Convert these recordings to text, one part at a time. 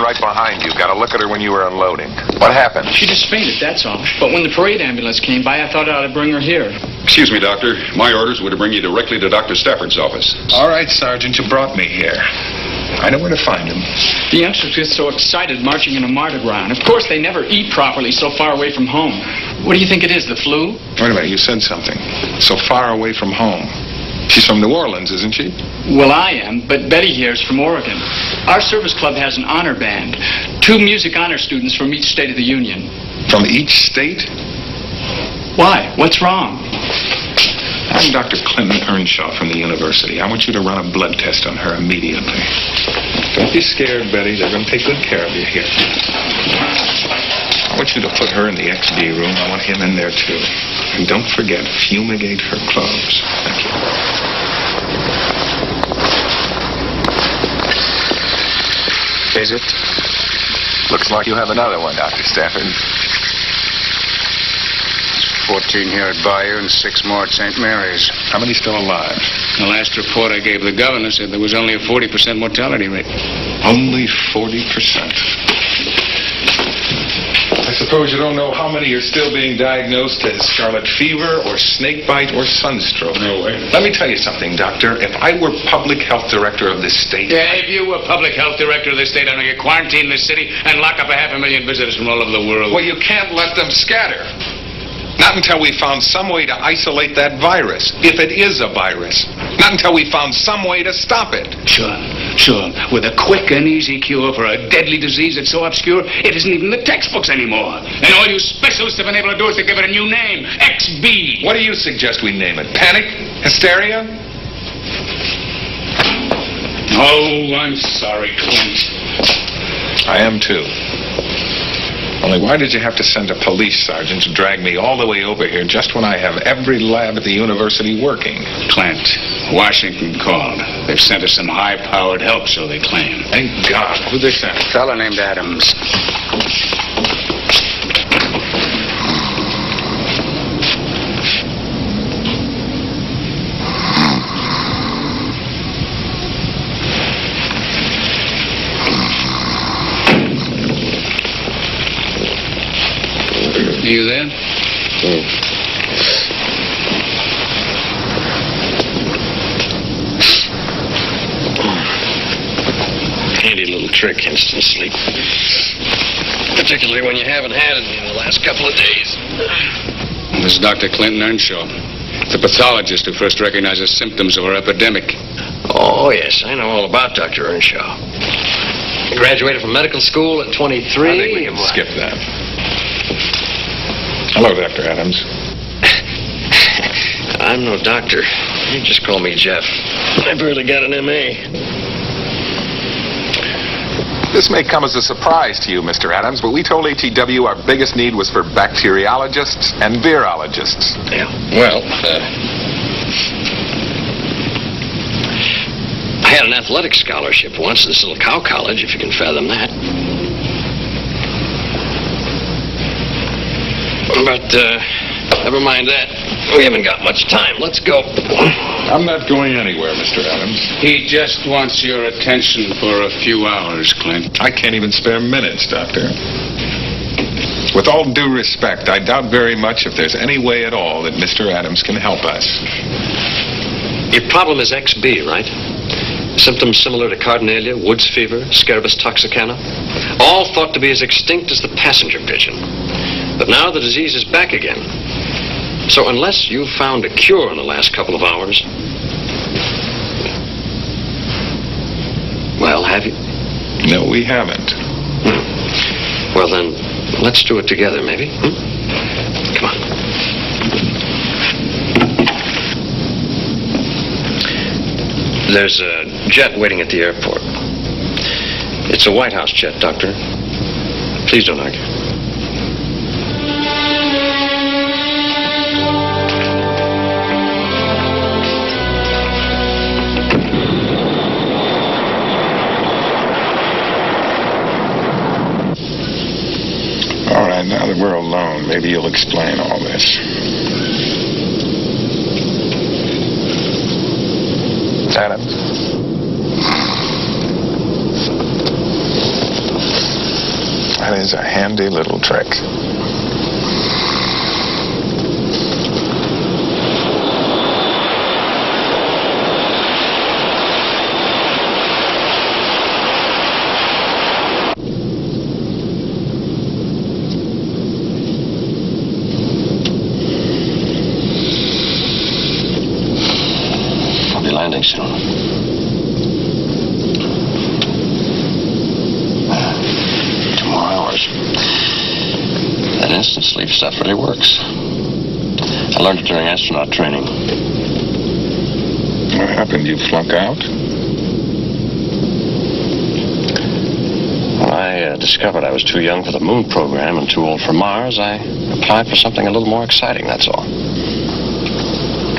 right behind you. Got a look at her when you were unloading. What happened? She just fainted, that's all. But when the parade ambulance came by, I thought I ought to bring her here. Excuse me, Doctor. My orders were to bring you directly to Dr. Stafford's office. All right, Sergeant, you brought me here. I know where to find him. The youngsters get so excited marching in a martyr ground. Of course, they never eat properly so far away from home. What do you think it is, the flu? Wait a minute, you said something. So far away from home. She's from New Orleans, isn't she? Well, I am, but Betty here is from Oregon. Our service club has an honor band. 2 music honor students from each state of the Union. From each state? Why? What's wrong? I'm Dr. Clinton Earnshaw from the university. I want you to run a blood test on her immediately. Don't be scared, Betty. They're going to take good care of you here. I want you to put her in the XB room. I want him in there, too. And don't forget, fumigate her clothes. Thank you. Is it? Looks like you have another one, Dr. Stafford. 14 here at Bayou and 6 more at St. Mary's. How many still alive? The last report I gave the governor said there was only a 40% mortality rate. Only 40%. I suppose you don't know how many are still being diagnosed as scarlet fever or snakebite or sunstroke. No way. Let me tell you something, Doctor. If I were public health director of this state... Yeah, if you were public health director of this state, I'm going to get quarantined in this city and lock up 500,000 visitors from all over the world. Well, you can't let them scatter. Not until we found some way to isolate that virus, if it is a virus. Not until we found some way to stop it. Sure. With a quick and easy cure for a deadly disease that's so obscure, it isn't even in the textbooks anymore. And all you specialists have been able to do is to give it a new name, XB. What do you suggest we name it? Panic? Hysteria? Oh, I'm sorry, Clint. I am, too. Only why did you have to send a police sergeant to drag me all the way over here just when I have every lab at the university working? Clint, Washington called. They've sent us some high-powered help, so they claim. Thank God. Who'd they send? A fellow named Adams. Are you there? Handy little trick, instant sleep. Particularly when you haven't had it in the last couple of days. This is Dr. Clinton Earnshaw, the pathologist who first recognized the symptoms of our epidemic. Oh, yes, I know all about Dr. Earnshaw. He graduated from medical school at 23. I think we can skip that. Hello, Dr. Adams. I'm no doctor. You just call me Jeff. I barely got an M.A. This may come as a surprise to you, Mr. Adams, but we told ATW our biggest need was for bacteriologists and virologists. Yeah, well, I had an athletic scholarship once at this little cow college, if you can fathom that. But, never mind that. We haven't got much time. Let's go. I'm not going anywhere, Mr. Adams. He just wants your attention for a few hours, Clint. I can't even spare minutes, Doctor. With all due respect, I doubt very much if there's any way at all that Mr. Adams can help us. Your problem is XB, right? Symptoms similar to Cardinalia, woods fever, Scarabus toxicana. All thought to be as extinct as the passenger pigeon. But now the disease is back again. So unless you've found a cure in the last couple of hours... Well, have you? No, we haven't. Well, then, let's do it together, maybe. Come on. There's a jet waiting at the airport. It's a White House jet, Doctor. Please don't argue. All right, now that we're alone, maybe you'll explain all this. Adams. That is a handy little trick. I'll be landing soon. 2 more hours. That instant sleep stuff really works. I learned it during astronaut training. What happened? You flunk out? When I discovered I was too young for the moon program and too old for Mars, I applied for something a little more exciting, that's all.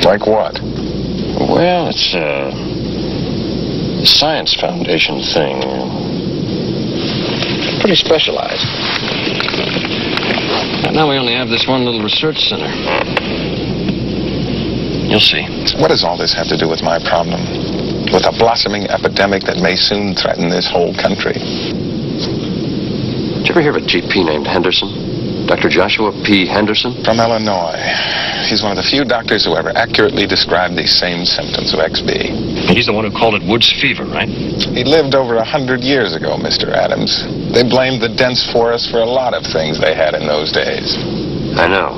Like what? Well, it's a science foundation thing. Pretty specialized. Right now we only have this one little research center. You'll see. What does all this have to do with my problem? With a blossoming epidemic that may soon threaten this whole country? Did you ever hear of a GP named Henderson? Dr. Joshua P. Henderson? From Illinois. He's one of the few doctors who ever accurately described these same symptoms of XB. He's the one who called it Woods fever, right? He lived over 100 years ago, Mr. Adams. They blamed the dense forest for a lot of things they had in those days. I know.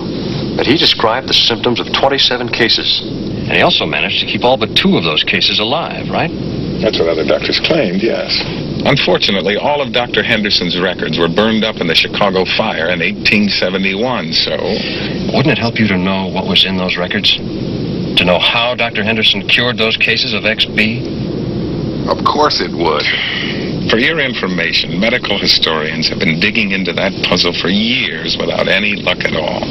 But he described the symptoms of 27 cases. And he also managed to keep all but 2 of those cases alive, right? That's what other doctors claimed, yes. Unfortunately, all of Dr. Henderson's records were burned up in the Chicago fire in 1871, so... Wouldn't it help you to know what was in those records? To know how Dr. Henderson cured those cases of XB? Of course it would. For your information, medical historians have been digging into that puzzle for years without any luck at all.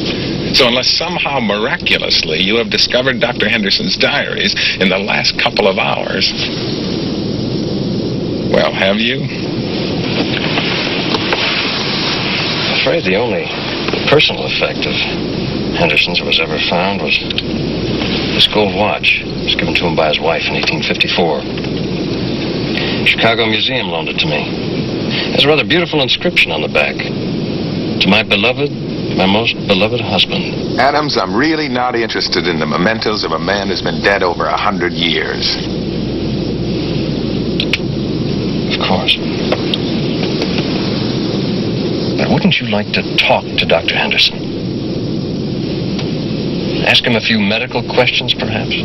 So unless somehow miraculously you have discovered Dr. Henderson's diaries in the last couple of hours... Well, have you? I'm afraid the only personal effect of Henderson's that was ever found was this gold watch. It was given to him by his wife in 1854. Chicago Museum loaned it to me. There's a rather beautiful inscription on the back. To my beloved, my most beloved husband. Adams, I'm really not interested in the mementos of a man who's been dead over 100 years. Of course. But wouldn't you like to talk to Dr. Henderson? Ask him a few medical questions, perhaps?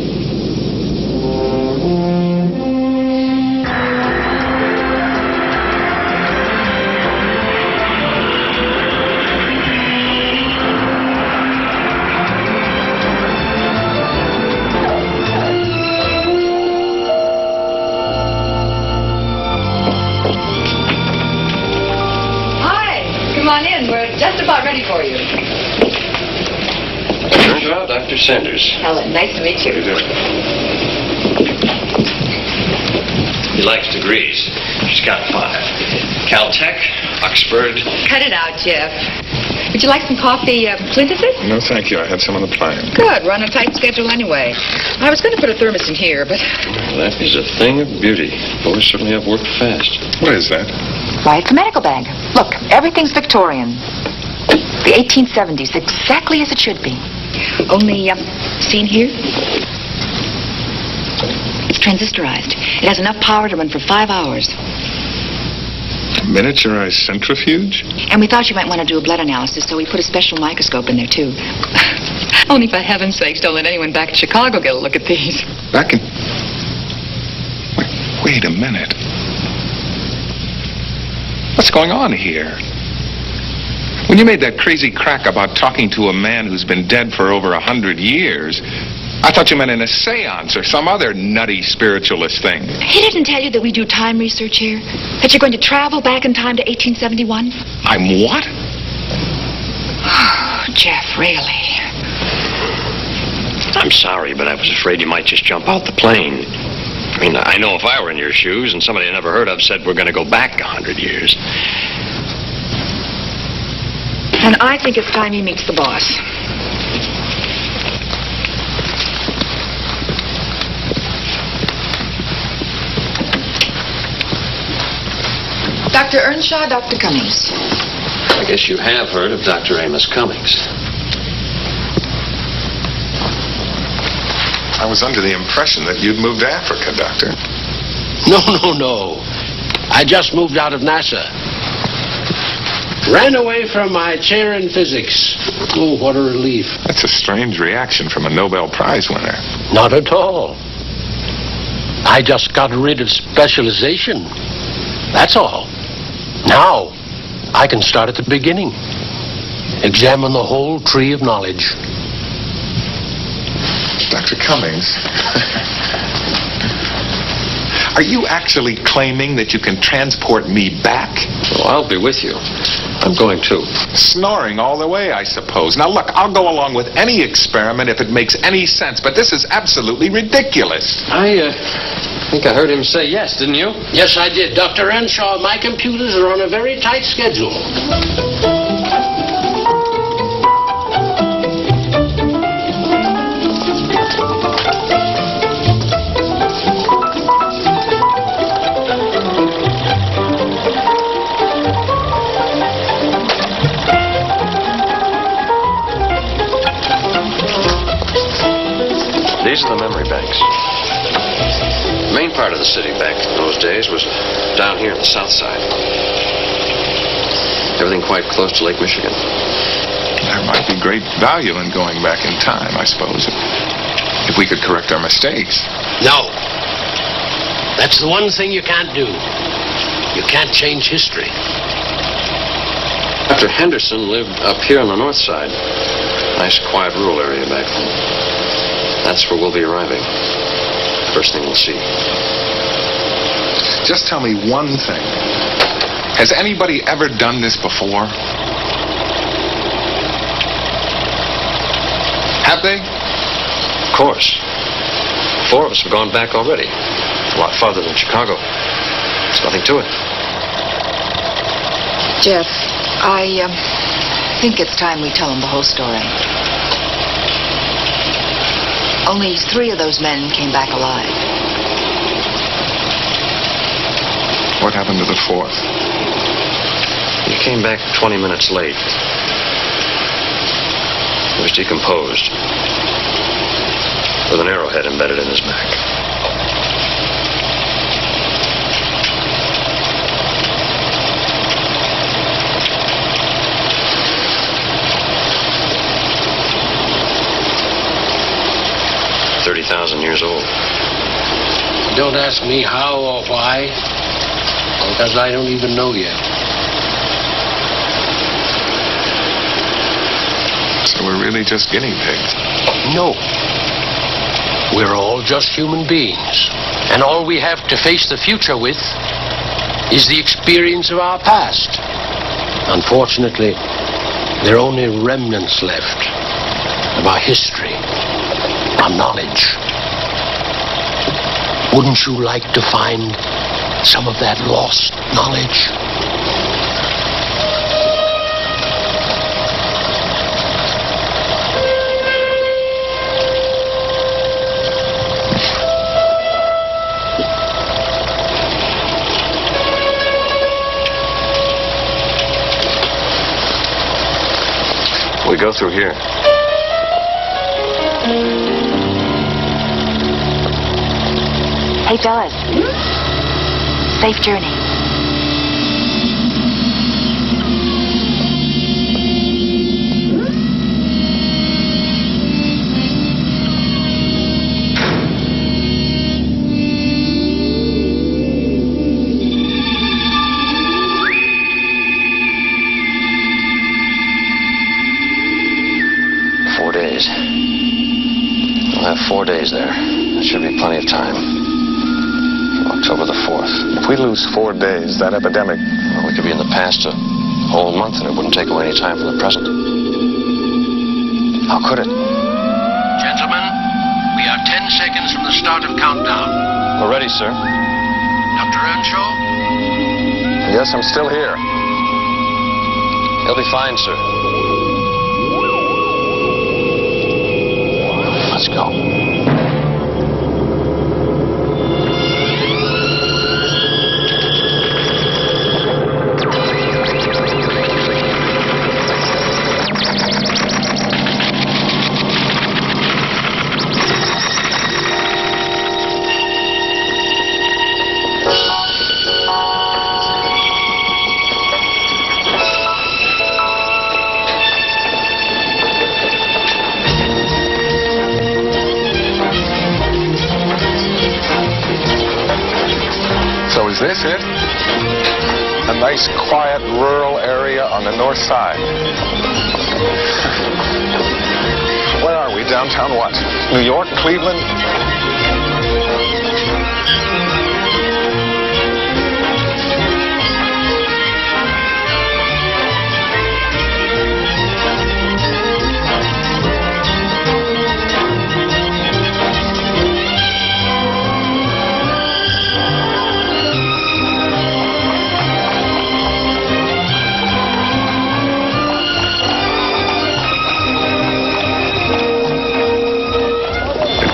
Just about ready for you. Well, Dr. Sanders. Helen, nice to meet you. He likes degrees. She's got 5. Caltech, Oxford. Cut it out, Jeff. Would you like some coffee synthesis? No, thank you. I had some on the plane. Good. We're on a tight schedule anyway. I was going to put a thermos in here, but... Well, that is a thing of beauty. Boys certainly have worked fast. What is that? Why, it's a medical bag. Look, everything's Victorian. The 1870s, exactly as it should be. Only, seen here? It's transistorized. It has enough power to run for 5 hours. A miniaturized centrifuge? And we thought you might want to do a blood analysis, so we put a special microscope in there, too. Only for heaven's sakes, don't let anyone back in Chicago get a look at these. Back in... Wait a minute. What's going on here? When you made that crazy crack about talking to a man who's been dead for over 100 years, I thought you meant in a seance or some other nutty spiritualist thing. He didn't tell you that we do time research here? That you're going to travel back in time to 1871? I'm what? Oh, Jeff, really? I'm sorry, but I was afraid you might just jump out the plane. I mean, I know if I were in your shoes and somebody I never heard of said we're going to go back 100 years. And I think it's time he meets the boss. Dr. Earnshaw, Dr. Cummings. I guess you have heard of Dr. Amos Cummings. I was under the impression that you'd moved to Africa, Doctor. No. I just moved out of NASA. Ran away from my chair in physics. Oh, what a relief. That's a strange reaction from a Nobel Prize winner. Not at all. I just got rid of specialization. That's all. Now, I can start at the beginning. Examine the whole tree of knowledge. Dr. Cummings, are you actually claiming that you can transport me back? Well, I'll be with you. I'm going too. Snoring all the way, I suppose. Now, look, I'll go along with any experiment if it makes any sense, but this is absolutely ridiculous. I think I heard him say yes, didn't you? Yes, I did. Dr. Earnshaw, my computers are on a very tight schedule. These are the memory banks. The main part of the city back in those days was down here on the south side. Everything quite close to Lake Michigan. There might be great value in going back in time, I suppose, if we could correct our mistakes. No. That's the one thing you can't do. You can't change history. Dr. Henderson lived up here on the north side. Nice, quiet, rural area back then. That's where we'll be arriving. First thing we'll see. Just tell me one thing. Has anybody ever done this before? Have they? Of course. 4 of us have gone back already. A lot farther than Chicago. There's nothing to it. Jeff, I think it's time we tell him the whole story. Only 3 of those men came back alive. What happened to the 4th? He came back 20 minutes late. He was decomposed, with an arrowhead embedded in his back. $30,000 old. Don't ask me how or why, because I don't even know yet. So we're really just guinea pigs? No. We're all just human beings, and all we have to face the future with is the experience of our past. Unfortunately, there are only remnants left of our history, our knowledge. Wouldn't you like to find some of that lost knowledge? We go through here. Hey, fellas. Safe journey. We'll have 4 days there. That should be plenty of time. October the 4th. If we lose 4 days, that epidemic... Well, we could be in the past a whole month and it wouldn't take away any time from the present. How could it? Gentlemen, we are 10 seconds from the start of countdown. We're ready, sir. Dr. Earnshaw? Yes, I'm still here. He'll be fine, sir. Let's go. this it? A nice, quiet, rural area on the north side. Where are we? Downtown what? New York? Cleveland?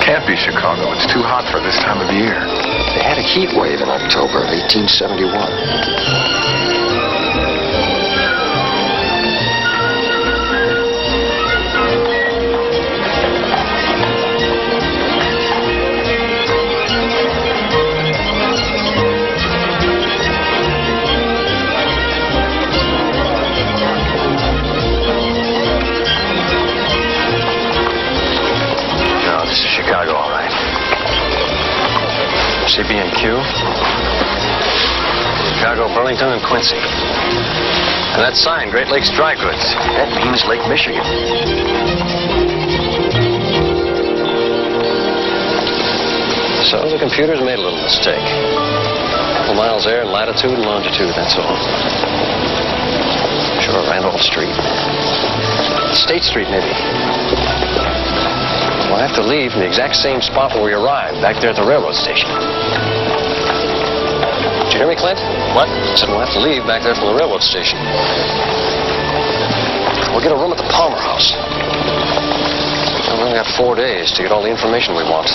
Can't be Chicago. It's too hot for this time of year. They had a heat wave in October of 1871. Chicago, all right. CB&Q, Chicago, Burlington, and Quincy. And that sign, Great Lakes Dry Goods, that means Lake Michigan. So the computer's made a little mistake. A couple miles there in latitude and longitude, that's all. Sure, Randolph Street. State Street, maybe. We'll have to leave from the exact same spot where we arrived, back there at the railroad station. Did you hear me, Clint? What? I said we'll have to leave back there from the railroad station. We'll get a room at the Palmer House. We've only got 4 days to get all the information we want.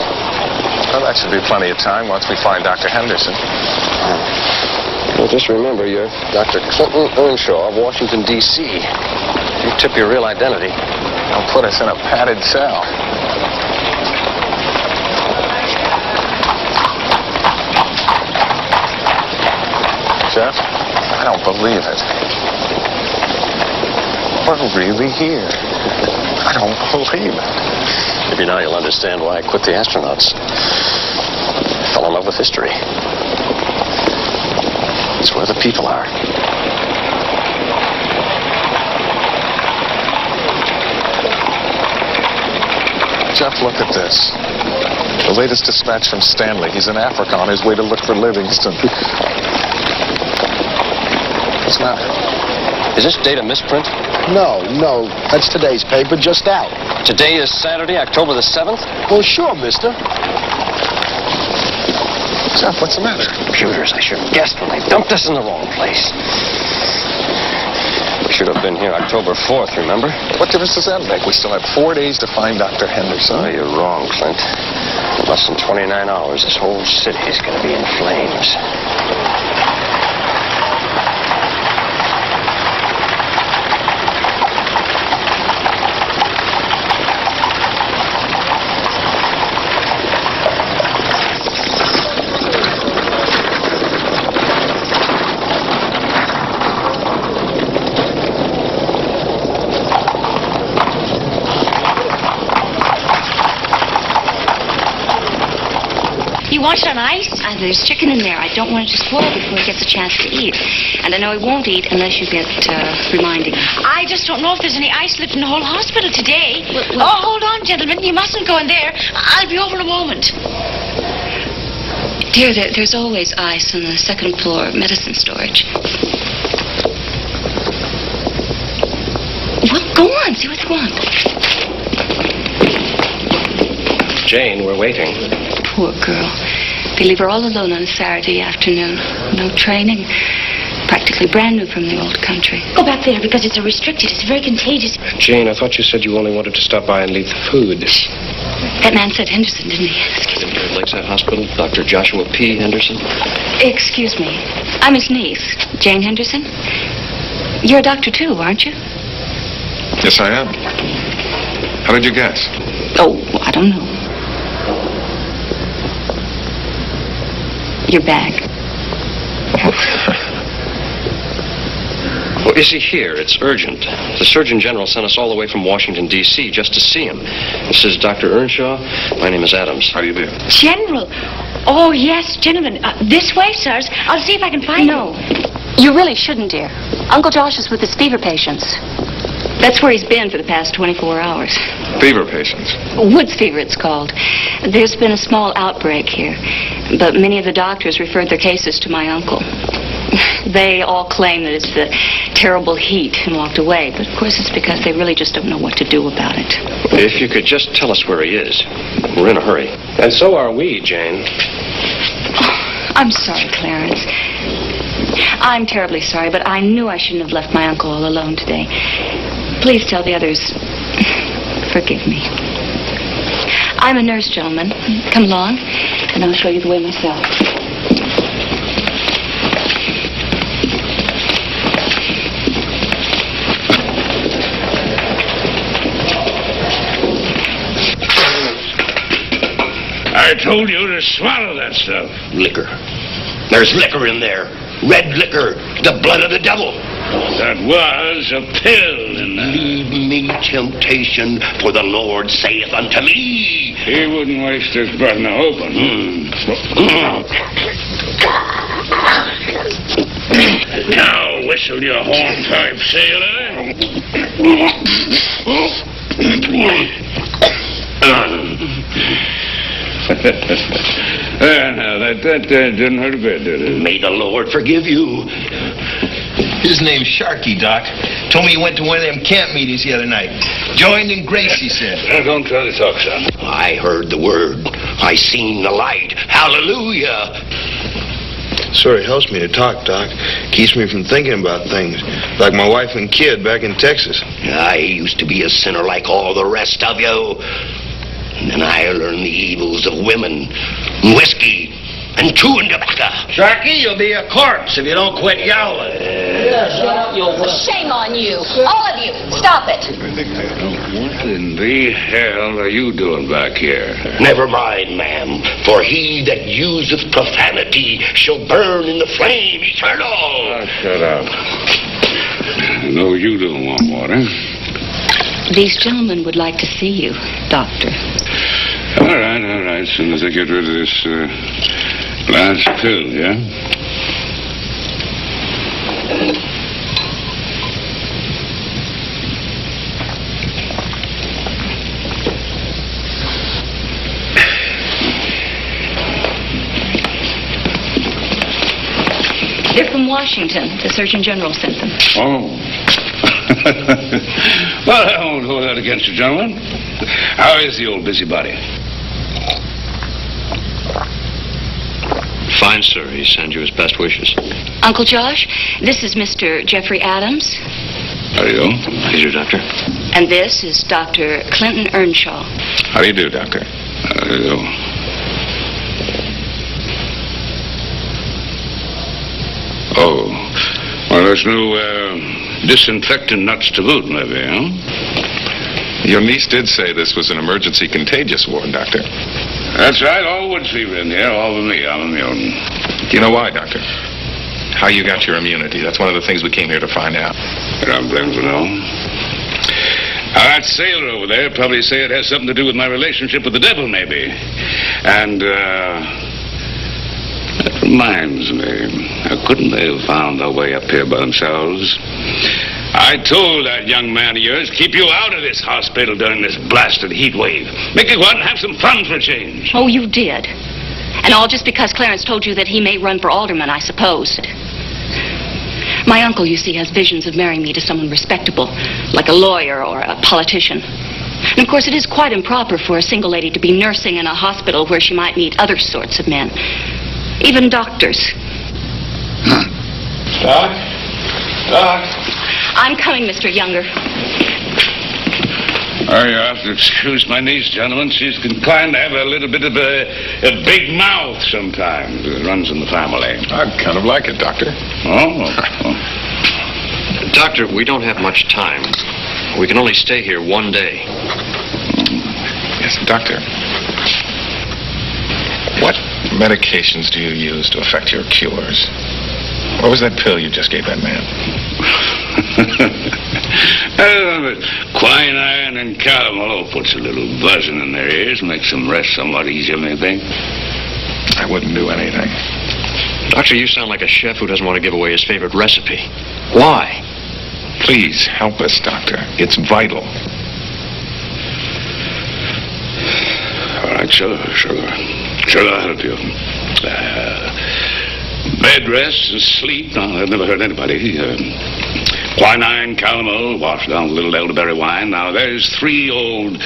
Well, that should be plenty of time once we find Dr. Henderson. Well, just remember, you're Dr. Clinton Earnshaw of Washington, D.C. If you tip your real identity, They'll put us in a padded cell. Jeff, I don't believe it. We're really here. I don't believe it. Maybe now you'll understand why I quit the astronauts. I fell in love with history. It's where the people are. Jeff, look at this. The latest dispatch from Stanley. He's in Africa on his way to look for Livingston. What's the matter? Is this date a misprint? No. That's today's paper, just out. Today is Saturday, October the 7th? Well, sure, mister. Jeff, what's the matter? Computers, I should have guessed when they dumped us in the wrong place. We should have been here October 4th, remember? What difference does that make? We still have 4 days to find Dr. Henderson. Oh, you're wrong, Clint. In less than 29 hours, this whole city is going to be in flames. You want it on ice? There's chicken in there. I don't want it to spoil before he gets a chance to eat. And I know he won't eat unless you get reminding him. I just don't know if there's any ice left in the whole hospital today. Oh, hold on, gentlemen. You mustn't go in there. I'll be over in a moment. Dear, there's always ice on the second floor medicine storage. Well, go on. See what you want. Jane, we're waiting. Poor girl. They leave her all alone on a Saturday afternoon. No training. Practically brand new from the old country. Go back there because it's restricted. It's very contagious. Jane, I thought you said you only wanted to stop by and leave the food. That man said Henderson, didn't he? Excuse me. Lakeside Hospital, Dr. Joshua P. Henderson. Excuse me. I'm his niece, Jane Henderson. You're a doctor, too, aren't you? Yes, I am. How did you guess? Oh, I don't know. Your bag. Well, is he here? It's urgent. The Surgeon General sent us all the way from Washington, D.C. just to see him. This is Dr. Earnshaw. My name is Adams. How do you do? General. Oh, yes, gentlemen. This way, sirs. I'll see if I can find him. No. You really shouldn't, dear. Uncle Josh is with his fever patients. That's where he's been for the past 24 hours. Fever patients. Woods fever, it's called. There's been a small outbreak here, but many of the doctors referred their cases to my uncle. They all claim that it's the terrible heat and walked away, but of course it's because they really just don't know what to do about it. If you could just tell us where he is. We're in a hurry. And so are we, Jane. Oh, I'm sorry, Clarence. I'm terribly sorry, but I knew I shouldn't have left my uncle all alone today. Please tell the others, forgive me. I'm a nurse, gentlemen. Come along, and I'll show you the way myself. I told you to swallow that stuff. Liquor. There's liquor in there. Red liquor. The blood of the devil. That was a pill in there. Leave me temptation, for the Lord saith unto me. He wouldn't waste his breath now. Open. Now whistle your hornpipe, sailor. Now, that didn't hurt a bit, did it? May the Lord forgive you. His name's Sharky, Doc. Told me he went to one of them camp meetings the other night. Joined in grace, he said. Don't try to talk, son. I heard the word. I seen the light. Hallelujah. Sort of helps me to talk, Doc. Keeps me from thinking about things. Like my wife and kid back in Texas. I used to be a sinner like all the rest of you. And then I learned the evils of women, whiskey, and chewing tobacco. Sharky, you'll be a corpse if you don't quit yowling. Shame on you. All of you. Stop it. What in the hell are you doing back here? Never mind, ma'am. For he that useth profanity shall burn in the flame eternal. Oh, shut up. I know you don't want water. These gentlemen would like to see you, Doctor. All right. As soon as I get rid of this last pill, yeah? They're from Washington. The Surgeon General sent them. Oh. Well, I won't hold that against you, gentlemen. How is the old busybody? Fine, sir. He sends you his best wishes. Uncle Josh, this is Mr. Jeffrey Adams. How do you do? He's your doctor. And this is Dr. Clinton Earnshaw. How do you do, Doctor? How do you do? Oh. Well, there's no disinfectant nuts to boot, maybe, huh? Your niece did say this was an emergency contagious ward, Doctor. That's right. All woods fever in here. All with me. I'm immune. Do you know why, Doctor? How you got your immunity. That's one of the things we came here to find out. I don't blame to know. That sailor over there probably say it has something to do with my relationship with the devil, maybe. And, that reminds me. How couldn't they have found their way up here by themselves? I told that young man of yours, keep you out of this hospital during this blasted heat wave. Make you go out and have some fun for a change. Oh, you did. And all just because Clarence told you that he may run for alderman, I suppose. My uncle, you see, has visions of marrying me to someone respectable, like a lawyer or a politician. And of course, it is quite improper for a single lady to be nursing in a hospital where she might meet other sorts of men. Even doctors. Doc? I'm coming, Mr. Younger. Oh, you have to excuse my niece, gentlemen. She's inclined to have a little bit of a big mouth sometimes. It runs in the family. I kind of like it, Doctor. Oh. Doctor, we don't have much time. We can only stay here one day. Yes, Doctor. What medications do you use to affect your cures? What was that pill you just gave that man? Quinine and calomel puts a little buzzing in their ears, makes them rest somewhat easier, maybe. I wouldn't do anything. Doctor, you sound like a chef who doesn't want to give away his favorite recipe. Why? Please, help us, Doctor. It's vital. All right, sure. Sure, I'll help you. Bed rest and sleep. No, I've never heard anybody. Quinine, calomel, washed down with a little elderberry wine. Now, there's 3 old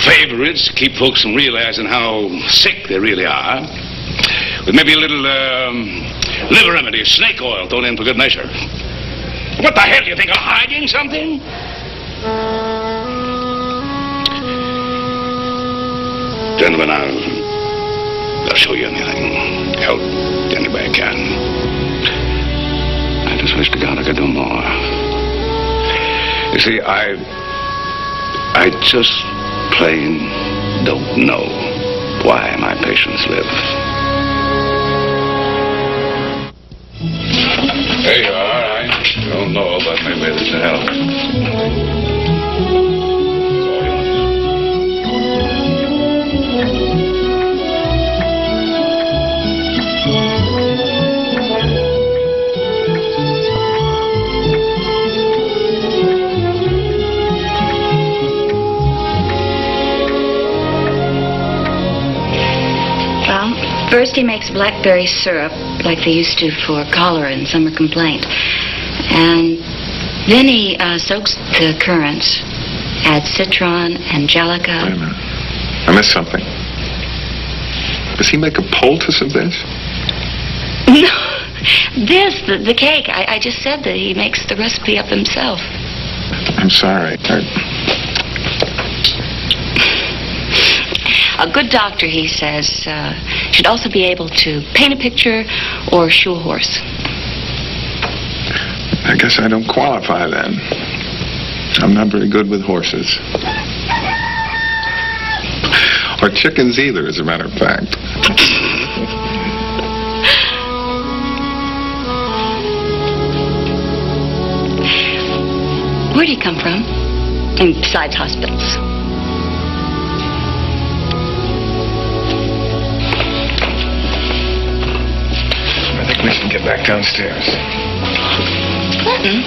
favorites to keep folks from realizing how sick they really are. With maybe a little liver remedy, snake oil thrown in for good measure. What the hell, do you think I'm hiding something? Gentlemen, I'll show you anything. Help any way I can. I just wish to God I could do more. You see, I just plain don't know why my patients live. There you are. I don't know, but maybe this will help. First he makes blackberry syrup, like they used to for cholera and summer complaint. And then he soaks the currants, adds citron, angelica. Wait a minute. I missed something. Does he make a poultice of this? No, the cake. I just said that he makes the recipe up himself. I'm sorry. A good doctor, he says, should also be able to paint a picture or shoe a horse. I guess I don't qualify then. I'm not very good with horses. Or chickens either, as a matter of fact. Where do you come from? And besides hospitals. I think we should get back downstairs. Clinton,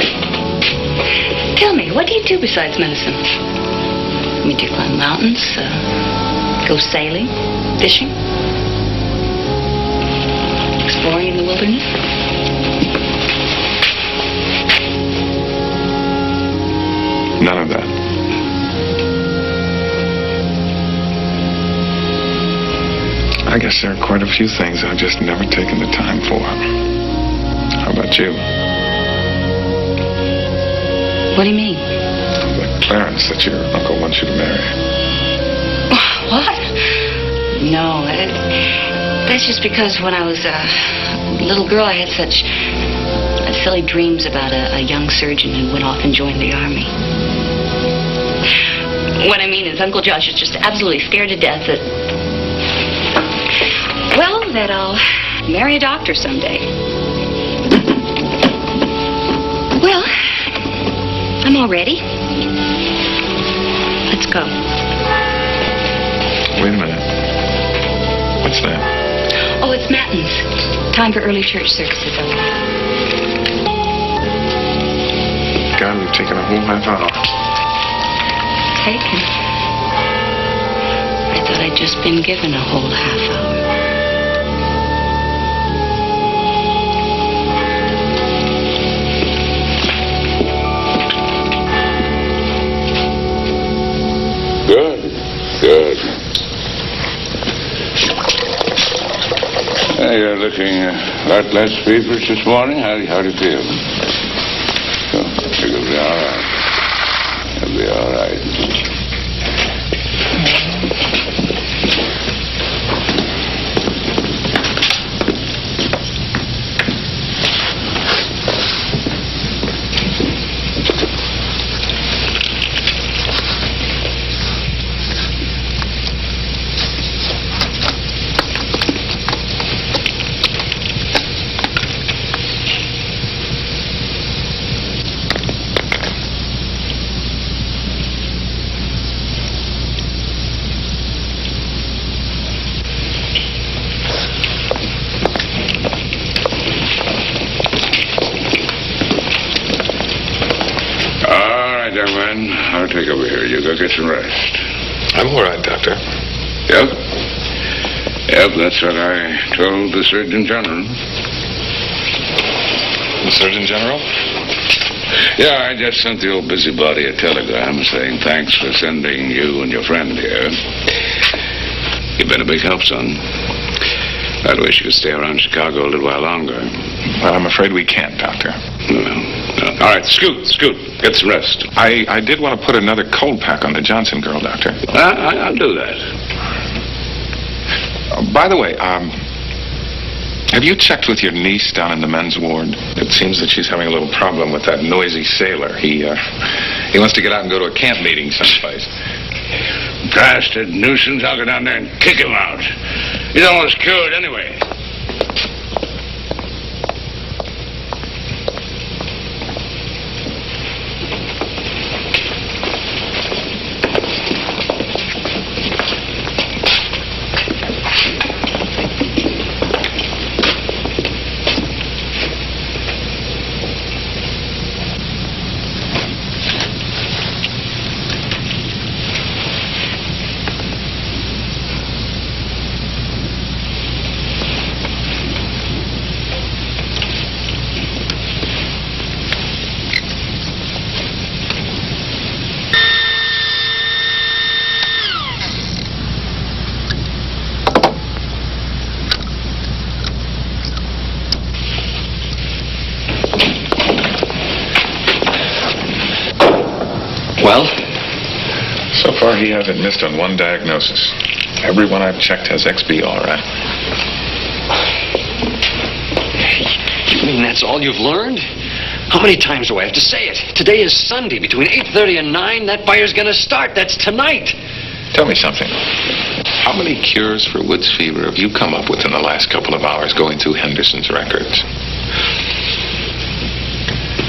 tell me, what do you do besides medicine? I mean, do you climb mountains, go sailing, fishing, exploring in the wilderness? None of that. I guess there are quite a few things I've just never taken the time for. How about you? What do you mean? Like Clarence that your uncle wants you to marry. What? No, that's just because when I was a little girl, I had such silly dreams about a young surgeon who went off and joined the army. What I mean is Uncle Josh is just absolutely scared to death that I'll marry a doctor someday. Well, I'm all ready. Let's go. Wait a minute. What's that? Oh, it's matins. Time for early church services. God, we've taken a whole half hour. Taken? I thought I'd just been given a whole half hour. Good. You're looking a lot less feverish this morning. How do you feel? You'll be all right. You'll be all right. Sure, you go get some rest. I'm all right, Doctor. Yep. Yep, that's what I told the Surgeon General. The Surgeon General? Yeah, I just sent the old busybody a telegram saying thanks for sending you and your friend here. You've been a big help, son. I'd wish you could stay around Chicago a little while longer. Well, I'm afraid we can't, Doctor. Well, all right, scoot. Get some rest. I did want to put another cold pack on the Johnson girl, Doctor. I'll do that. By the way, have you checked with your niece down in the men's ward? It seems that she's having a little problem with that noisy sailor. He wants to get out and go to a camp meeting someplace. Blasted nuisance. I'll go down there and kick him out. He's almost cured anyway. Well? So far, he hasn't missed on one diagnosis. Everyone I've checked has XB all right. You mean that's all you've learned? How many times do I have to say it? Today is Sunday. Between 8:30 and 9, that fire's going to start. That's tonight. Tell me something. How many cures for Woods fever have you come up with in the last couple of hours going through Henderson's records?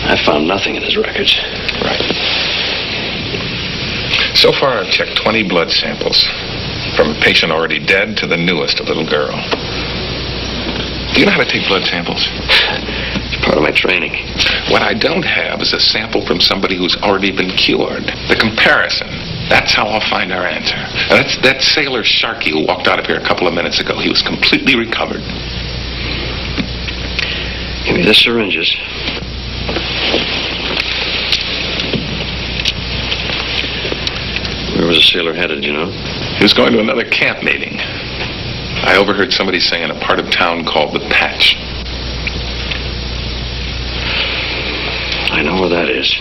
I found nothing in his records. Right. So far, I've checked 20 blood samples. From a patient already dead to the newest, a little girl. Do you know how to take blood samples? It's part of my training. What I don't have is a sample from somebody who's already been cured. The comparison. That's how I'll find our answer. That's that sailor Sharkey who walked out of here a couple of minutes ago. He was completely recovered. Give me the syringes. Where was the sailor headed, you know? He was going to another camp meeting. I overheard somebody saying in a part of town called the Patch. I know where that is.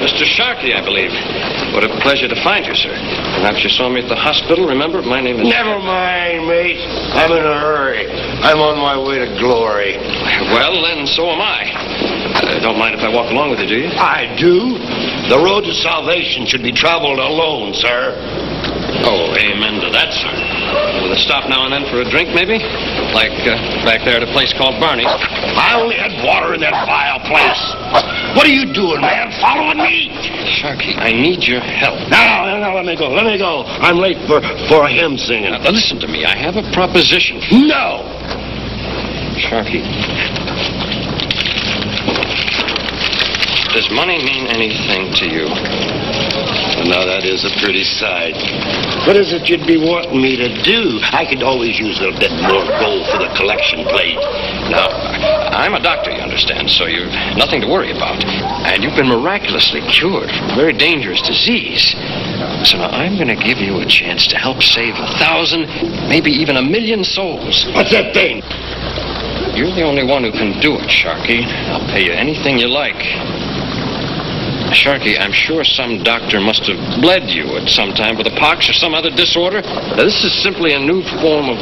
Mr. Sharkey, I believe. What a pleasure to find you, sir. Perhaps you saw me at the hospital. Remember, my name is... Never mind, mate. I'm in a hurry. I'm on my way to glory. Well, then, so am I. Don't mind if I walk along with you, do you? I do. The road to salvation should be traveled alone, sir. Oh, amen to that, sir. With a stop now and then for a drink, maybe? Like back there at a place called Barney's. I only had water in that vile place. What are you doing, man? Following me? Sharkey, I need your help. No, let me go. I'm late for a hymn singing. Now, listen to me. I have a proposition. No! Sharkey. Does money mean anything to you? Now, that is a pretty sight. What is it you'd be wanting me to do? I could always use a bit more gold for the collection plate. Now, I'm a doctor, you understand, so you've nothing to worry about. And you've been miraculously cured from a very dangerous disease. So now I'm going to give you a chance to help save 1,000, maybe even 1,000,000 souls. What's that thing? You're the only one who can do it, Sharky. I'll pay you anything you like. Sharky, I'm sure some doctor must have bled you at some time with a pox or some other disorder. Now, this is simply a new form of...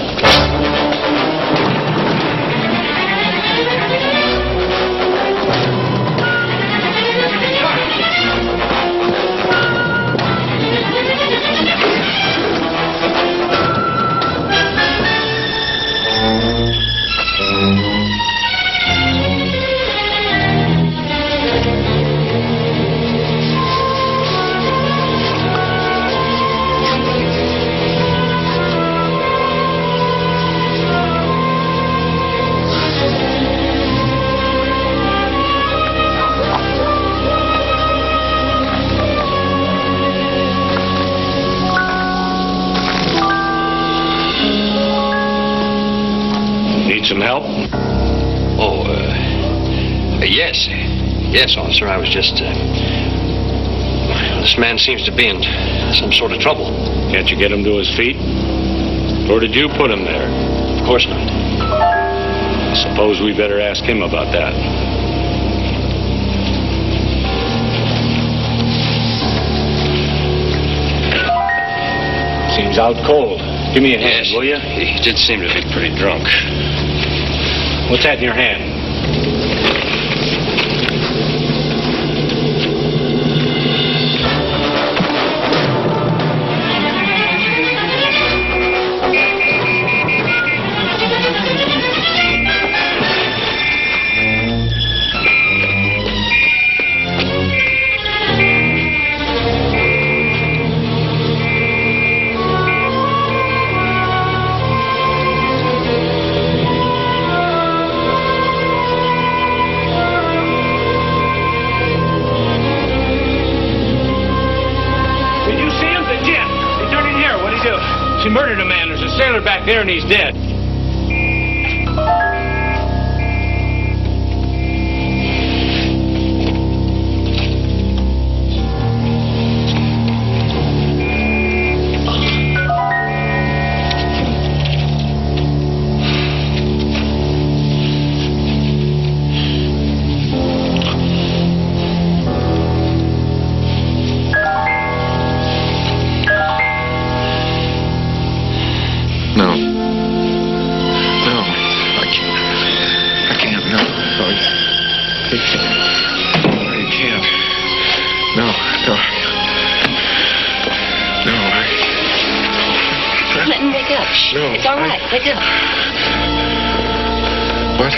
Some help? Oh, yes. Yes, officer, I was just, this man seems to be in some sort of trouble. Can't you get him to his feet? Or did you put him there? Of course not. I suppose we better ask him about that. Seems out cold. Give me a hand, will you? He did seem to be pretty drunk. What's that in your hand? She murdered a man. There's a sailor back there and he's dead. It's all right. Wake up. What?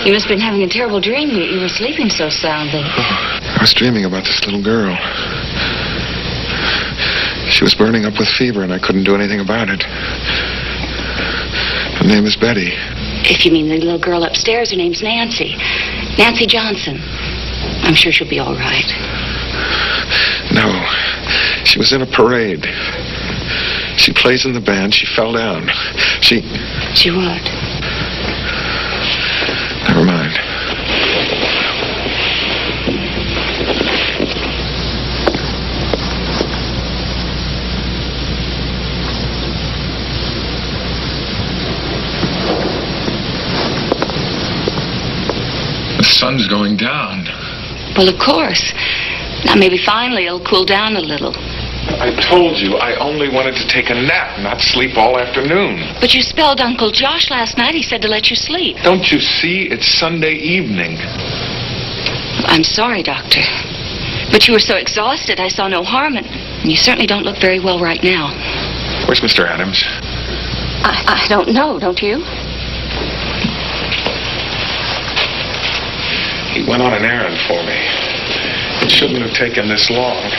You must have been having a terrible dream. You were sleeping so soundly. I was dreaming about this little girl. She was burning up with fever, and I couldn't do anything about it. Her name is Betty. If you mean the little girl upstairs, her name's Nancy. Nancy Johnson. I'm sure she'll be all right. No. She was in a parade. She plays in the band. She fell down. She what? Never mind. The sun's going down. Well, of course. Now, maybe finally it'll cool down a little. I told you I only wanted to take a nap, not sleep all afternoon. But you spelled Uncle Josh last night. He said to let you sleep. Don't you see? It's Sunday evening. I'm sorry, Doctor. But you were so exhausted, I saw no harm in it. And you certainly don't look very well right now. Where's Mr. Adams? I don't know, don't you? He went on an errand for me. It shouldn't have taken this long.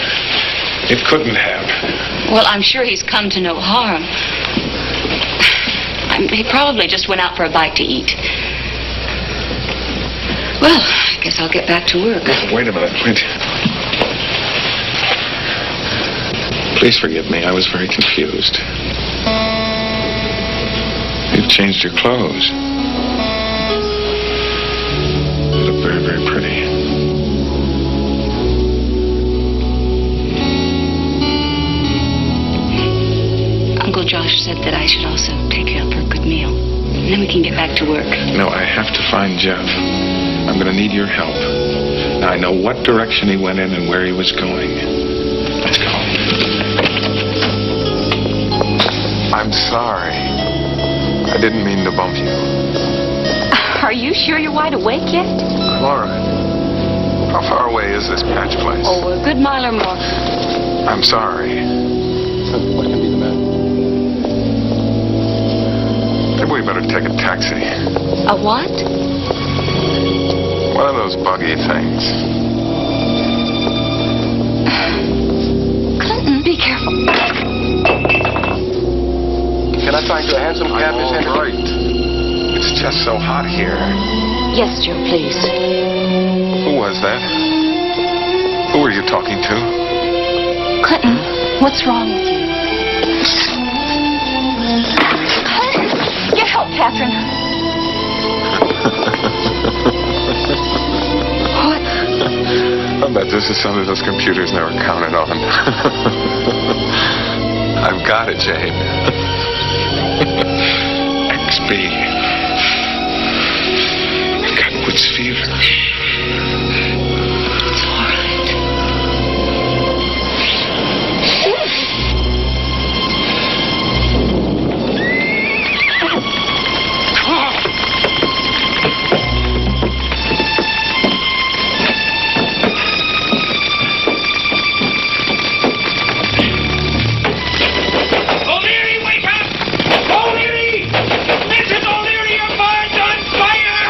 It couldn't have. Well, I'm sure he's come to no harm. He probably just went out for a bite to eat. Well, I guess I'll get back to work. Wait a minute. Wait. Please forgive me. I was very confused. You've changed your clothes. very pretty. Uncle Josh said that I should also take you out for a good meal. And then we can get back to work. No, I have to find Jeff. I'm going to need your help. Now, I know what direction he went in and where he was going. Let's go. I'm sorry. I didn't mean to bump you. Are you sure you're wide awake yet? Laura, how far away is this patch place? Oh, a good mile or more. I'm sorry. What can be the matter? Maybe we better take a taxi. A what? One of those buggy things. Clinton, be careful. Can I find you a handsome cab, Miss Henderson? All right. It's just so hot here. Yes, Joe, please. Who was that? Who were you talking to? Clinton, what's wrong with you? Clinton, get help, Catherine. What? I bet this is something those computers never counted on. I've got it, Jane. XB. I've got Woods fever. It's all right. O'Leary, wake up! O'Leary! Mrs. O'Leary, your barn's on fire!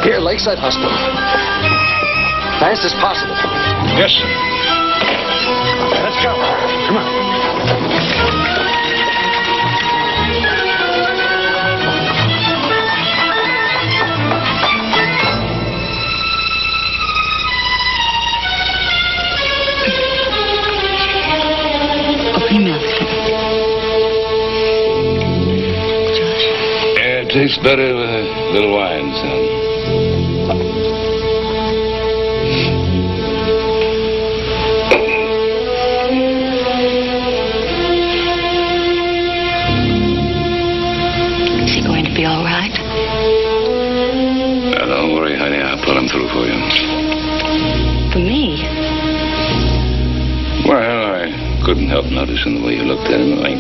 Here, Lakeside Hospital. Fast as possible. Yes, sir. Let's go. Come on. Open your mouth, Clinton. Josh. Yeah, it tastes better with a little wine, son. Is he going to be all right? Now, don't worry, honey. I'll pull him through for you. For me? Well, I couldn't help noticing the way you looked at him. Like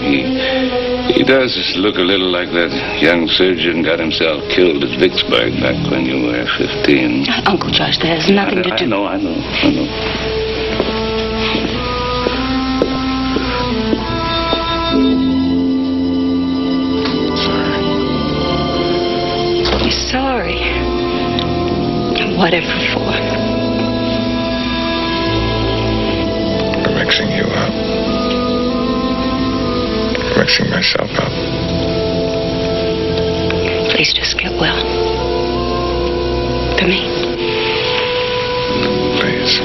he does look a little like that young surgeon got himself killed at Vicksburg back when you were 15. Uncle Josh, that has nothing to do... I know. You're sorry. Whatever for. I'm mixing you up. I'm mixing myself up. Please just get well. for me. Please.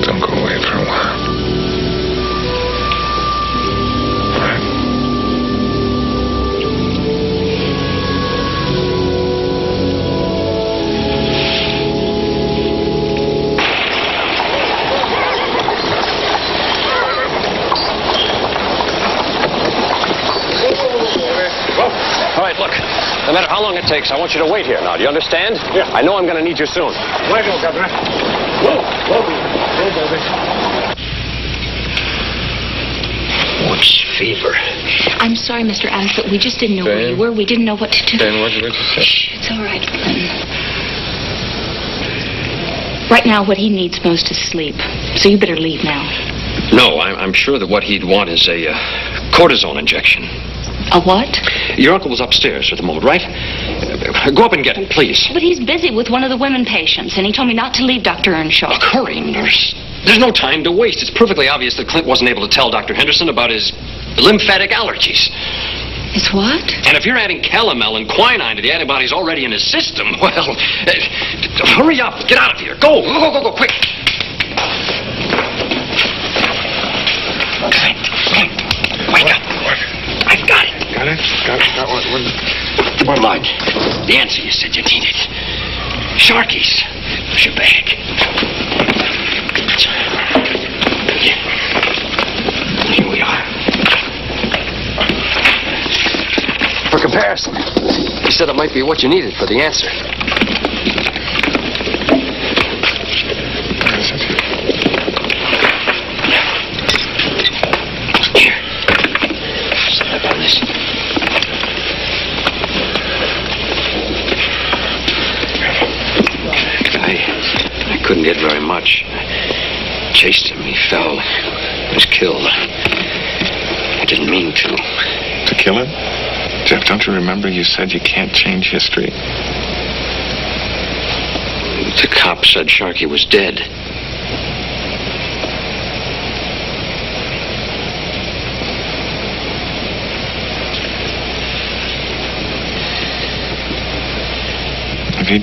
Don't go away for a while. All right? All right, look. No matter how long it takes, I want you to wait here now. Do you understand? Yeah. I know I'm going to need you soon. Where go, Governor? Whoa, Governor. Woods fever. I'm sorry, Mr. Adams, but we just didn't know where you were. We didn't know what to do. Ben, what did you say? Shh, it's all right. Right now, what he needs most is sleep. So you better leave now. No, I'm sure that what he'd want is a cortisone injection. A what? Your uncle was upstairs at the moment, right? Go up and get him, please. But he's busy with one of the women patients, and he told me not to leave Dr. Earnshaw. Hurry, nurse. There's no time to waste. It's perfectly obvious that Clint wasn't able to tell Dr. Henderson about his lymphatic allergies. His what? And if you're adding calomel and quinine to the antibodies already in his system, well, hurry up. Get out of here. Go, quick. Clint, wake up. I've got it. Got it? Got what? Blood. The answer you said you needed. Sharkies. Where's your bag? Here we are. For comparison, he said it might be what you needed for the answer. Where is it? Here. Step on this. I couldn't get very much. I chased him. He fell. He was killed. I didn't mean to. To kill him? Jeff, don't you remember you said you can't change history? The cop said Sharkey was dead. If he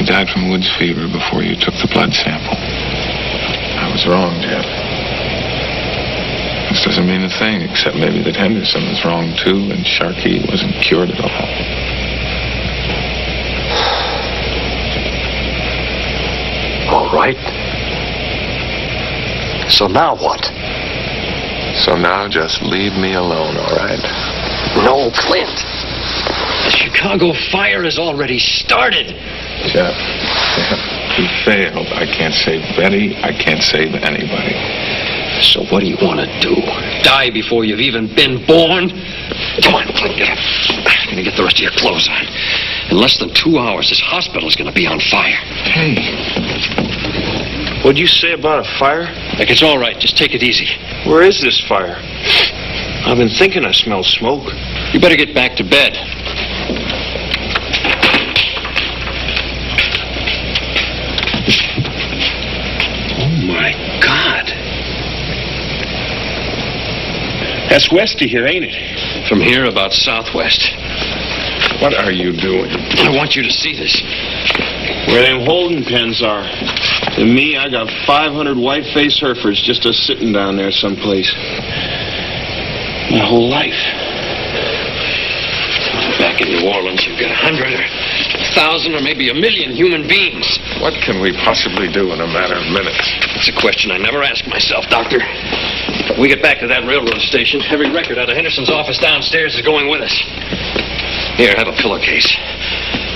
died from woods fever before you took the blood sample. I was wrong, Jeff. This doesn't mean a thing, except maybe that Henderson was wrong, too, and Sharkey wasn't cured at all. All right. So now what? So now just leave me alone, all right? No, Clint. The Chicago fire has already started. Jeff, he failed. I can't save Betty. I can't save anybody. So what do you want to do? Die before you've even been born? Come on, Clint, get up. I'm going to get the rest of your clothes on. In less than 2 hours, this hospital's going to be on fire. Hey, what'd you say about a fire? Like, it's all right. Just take it easy. Where is this fire? I've been thinking I smell smoke. You better get back to bed. Oh, my God. That's west of here, ain't it? From here, about southwest. What are you doing? I want you to see this. Where them holding pens are. And me, I got 500 white-faced Herefords just a-sitting down there someplace. My whole life. Back in New Orleans, you've got 100 or 1,000 or maybe 1,000,000 human beings. What can we possibly do in a matter of minutes? It's a question I never ask myself, Doctor. When we get back to that railroad station, every record out of Henderson's office downstairs is going with us. Here, have a pillowcase.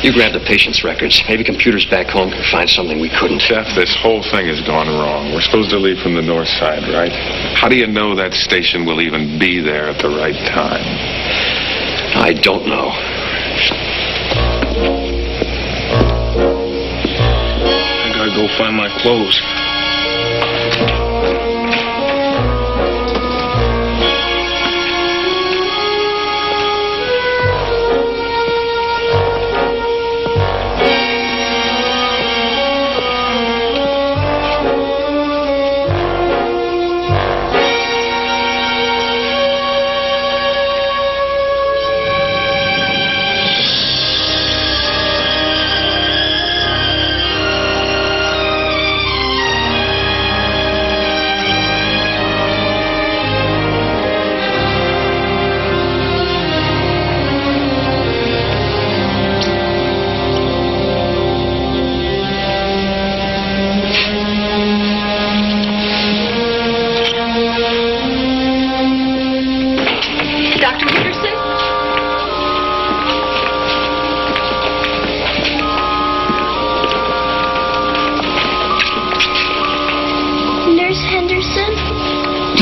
You grab the patient's records. Maybe computers back home can find something we couldn't. Jeff, this whole thing has gone wrong. We're supposed to leave from the north side, right? How do you know that station will even be there at the right time? I don't know. I gotta go find my clothes.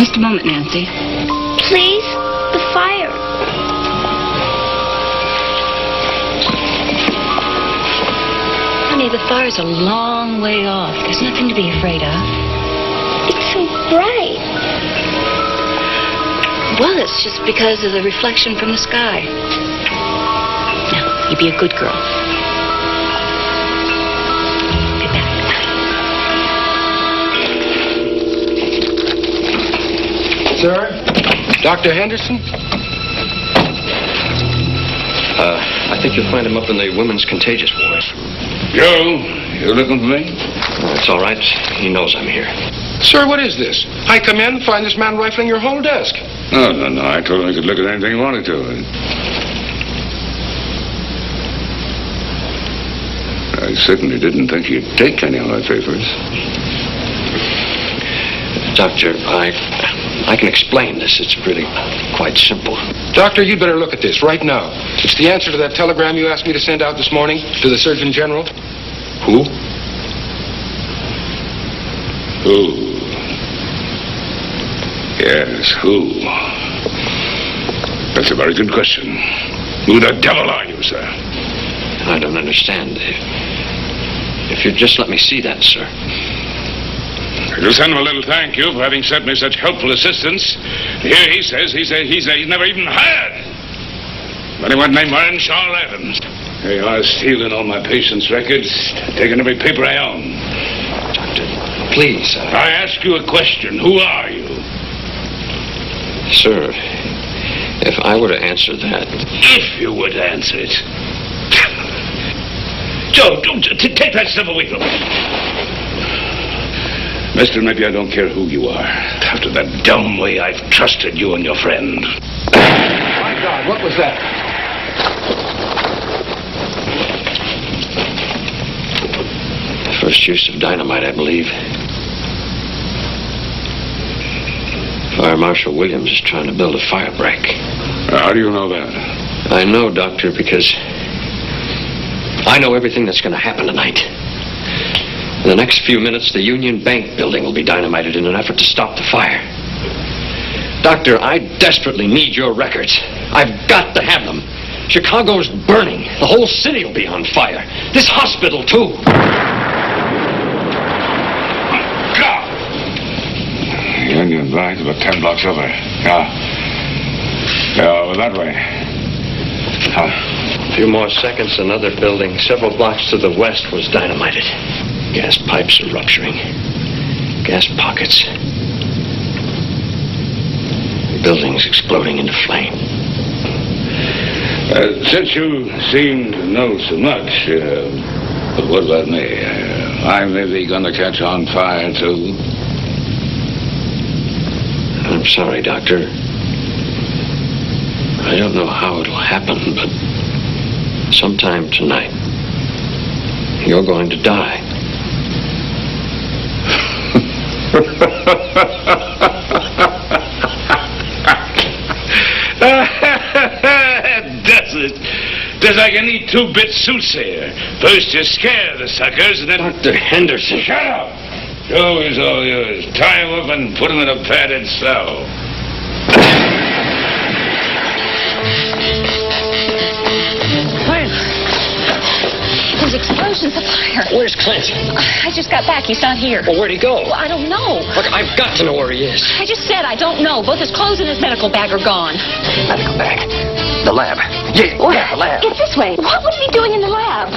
Just a moment, Nancy. Please? The fire. Honey, the fire's a long way off. There's nothing to be afraid of. It's so bright. Well, it's just because of the reflection from the sky. Now, you be a good girl. Get back. Sir? Dr. Henderson? I think you'll find him up in the women's contagious ward. Joe, you looking for me? It's all right. He knows I'm here. Sir, what is this? I come in, find this man rifling your whole desk. No. I told him he could look at anything he wanted to. I certainly didn't think he'd take any of my papers. Doctor, I can explain this. It's really quite simple. Doctor, you'd better look at this right now. It's the answer to that telegram you asked me to send out this morning to the Surgeon General. Who? Who? Yes, who? That's a very good question. Who the devil are you, sir? I don't understand. If you'd just let me see that, sir. To send him a little thank you for having sent me such helpful assistance. Here he says he's never even hired anyone named Earnshaw Evans. They are stealing all my patients' records, taking every paper I own. Doctor, please. I ask you a question. Who are you? Sir, if I were to answer that... If you would answer it. Joe, take that stuff away from me. Mister, maybe I don't care who you are. After that dumb way I've trusted you and your friend. My God, what was that? First use of dynamite, I believe. Fire Marshal Williams is trying to build a fire break. How do you know that? I know, Doctor, because I know everything that's going to happen tonight. In the next few minutes, the Union Bank building will be dynamited in an effort to stop the fire. Doctor, I desperately need your records. I've got to have them. Chicago's burning. The whole city will be on fire. This hospital, too. God! Union Bank about 10 blocks over. Yeah, over that way. A few more seconds, another building several blocks to the west was dynamited. Gas pipes are rupturing. Gas pockets. Buildings exploding into flame. Since you seem to know so much, but what about me? I'm maybe going to catch on fire, too. I'm sorry, Doctor. I don't know how it'll happen, but sometime tonight, you're going to die. Does like any two-bit soothsayer. First you scare the suckers, and then... Dr. Henderson. Shut up! Joe is all yours. Tie him up and put him in a padded cell. There's explosions of fire. Where's Clint? I just got back. He's not here. Well, where'd he go? Well, I don't know. Look, I've got to know where he is. I just said I don't know. Both his clothes and his medical bag are gone. Medical bag? The lab. Yeah, the lab. Get this way. What was he doing in the lab?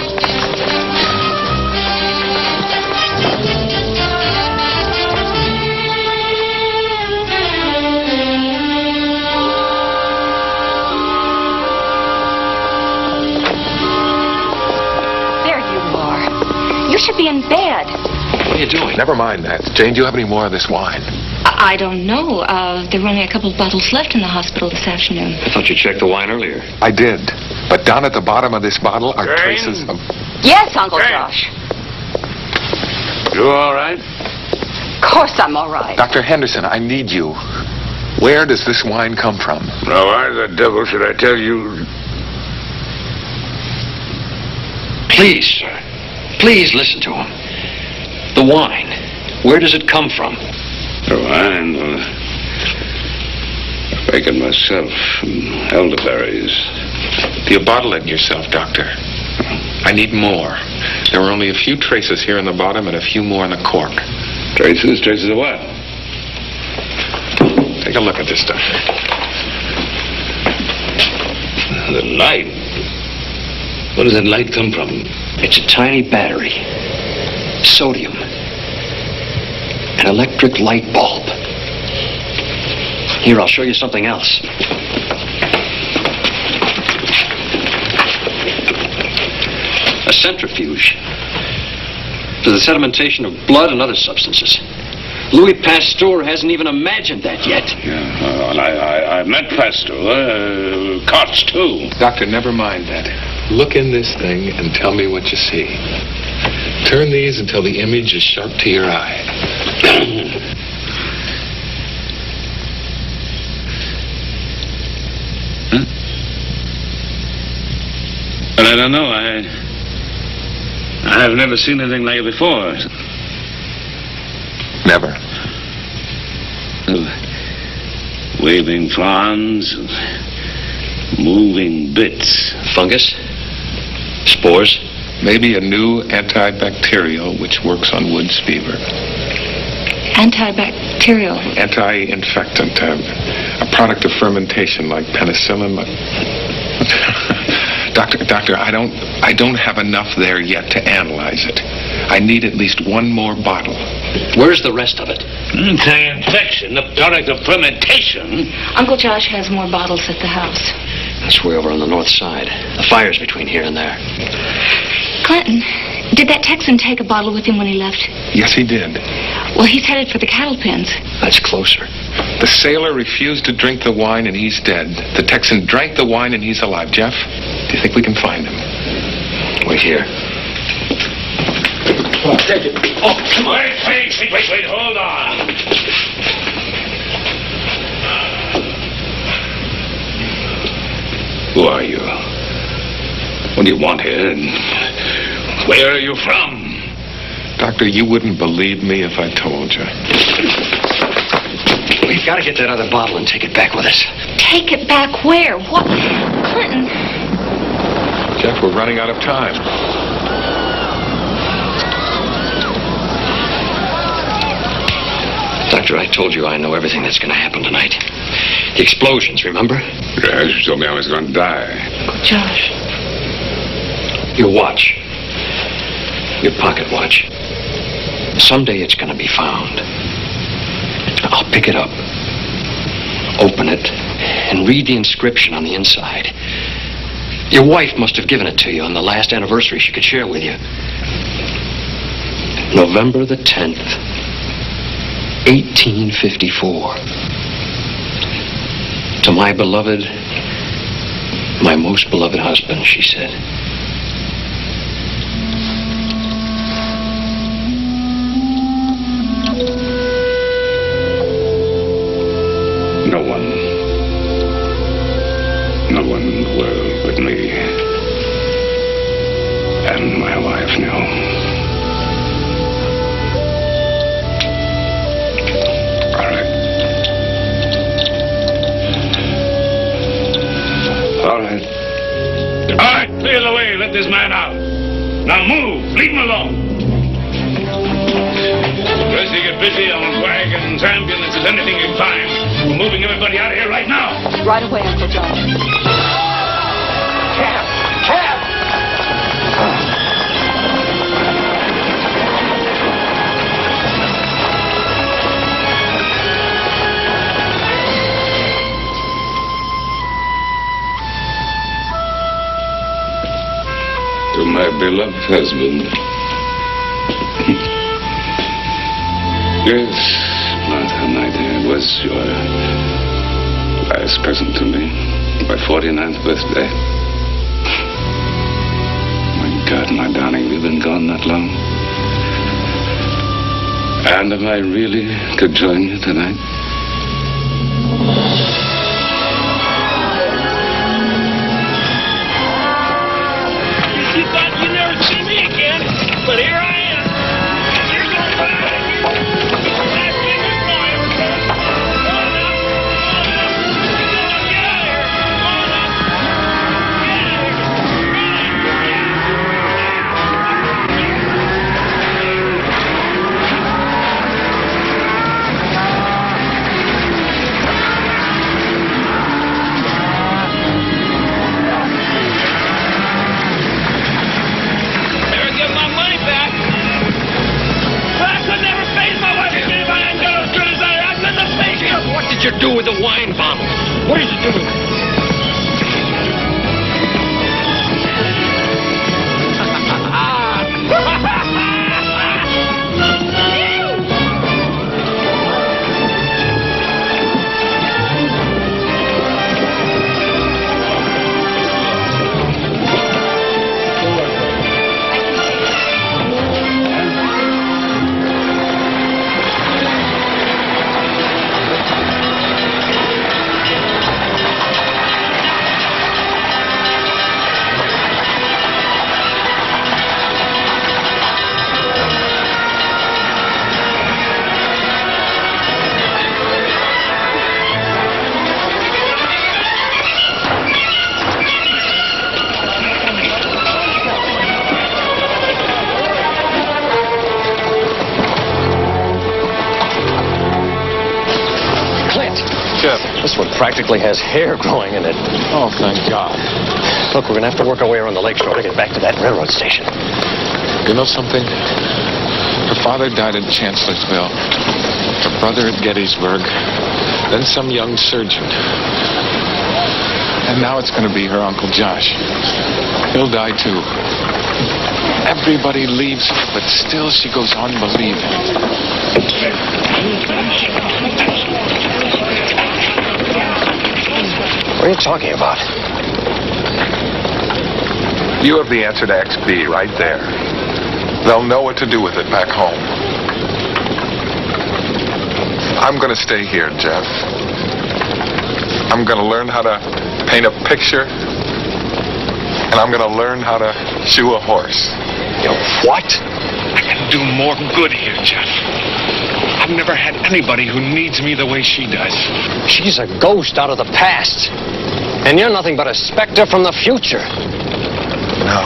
You should be in bed. What are you doing? Never mind that. Jane, do you have any more of this wine? I don't know. There were only a couple of bottles left in the hospital this afternoon. I thought you checked the wine earlier. I did. But down at the bottom of this bottle are Jane? traces of... Yes, Uncle Jane? Josh. You all right? Of course I'm all right. Dr. Henderson, I need you. Where does this wine come from? Now, why the devil should I tell you? Please, sir. Please listen to him. The wine. Where does it come from? The wine? Taken myself from elderberries. You bottle it yourself, Doctor. I need more. There were only a few traces here in the bottom and a few more in the cork. Traces? Traces of what? Take a look at this stuff. The light. Where does that light come from? It's a tiny battery. Sodium. An electric light bulb. Here, I'll show you something else. A centrifuge. To the sedimentation of blood and other substances. Louis Pasteur hasn't even imagined that yet. Yeah, well, I met Pasteur. Koch, too. Doctor, never mind that. Look in this thing and tell me what you see. Turn these until the image is sharp to your eye. Huh? Well, I don't know. I have never seen anything like it before. Never. Waving fronds, moving bits. Fungus? Spores? Maybe a new antibacterial which works on woods fever. Antibacterial? Anti-infectant. A product of fermentation like penicillin. Doctor, I don't have enough there yet to analyze it. I need at least one more bottle. Where's the rest of it? Anti-infection, the product of fermentation. Uncle Josh has more bottles at the house. That's way over on the north side. The fire's between here and there. Clinton, did that Texan take a bottle with him when he left? Yes, he did. Well, he's headed for the cattle pens. That's closer. The sailor refused to drink the wine and he's dead. The Texan drank the wine and he's alive. Jeff, do you think we can find him? Wait here. Take it. Oh, come on. Wait, hold on. Who are you? What do you want here? And where are you from? Doctor, you wouldn't believe me if I told you. We've got to get that other bottle and take it back with us. Take it back where? What? Clinton. Jeff, we're running out of time. Doctor, I told you I know everything that's going to happen tonight. The explosions, remember? Yes, you told me I was going to die. Josh. Your watch. Your pocket watch. Someday it's going to be found. I'll pick it up, open it, and read the inscription on the inside. Your wife must have given it to you on the last anniversary she could share with you. November the 10th, 1854. To my beloved, my most beloved husband, she said. No one in the world but me and my wife knew. All right, clear the way. Let this man out. Now move. Leave him alone. First you get busy on wagons, ambulances, anything you find. We're moving everybody out of here right now. Right away, Uncle Josh. Cab! To my beloved husband. Yes, Martha, my dear, it was your last present to me. My 49th birthday. My God, my darling, we've been gone that long. And am I really to join you tonight? You thought you'd never see me again, but here I am. You're going to find it. you do with the wine bottle? What did you do with it? This one practically has hair growing in it. Oh, thank God. Look, we're going to have to work our way around the lakeshore to get back to that railroad station. You know something? Her father died in Chancellorsville. Her brother at Gettysburg. Then some young surgeon. And now it's going to be her Uncle Josh. He'll die too. Everybody leaves her, but still she goes on believing. What are you talking about? You have the answer to XB right there. They'll know what to do with it back home. I'm going to stay here, Jeff. I'm going to learn how to paint a picture, and I'm going to learn how to shoe a horse. You what? I can do more good here, Jeff. I've never had anybody who needs me the way she does. She's a ghost out of the past. And you're nothing but a specter from the future. No.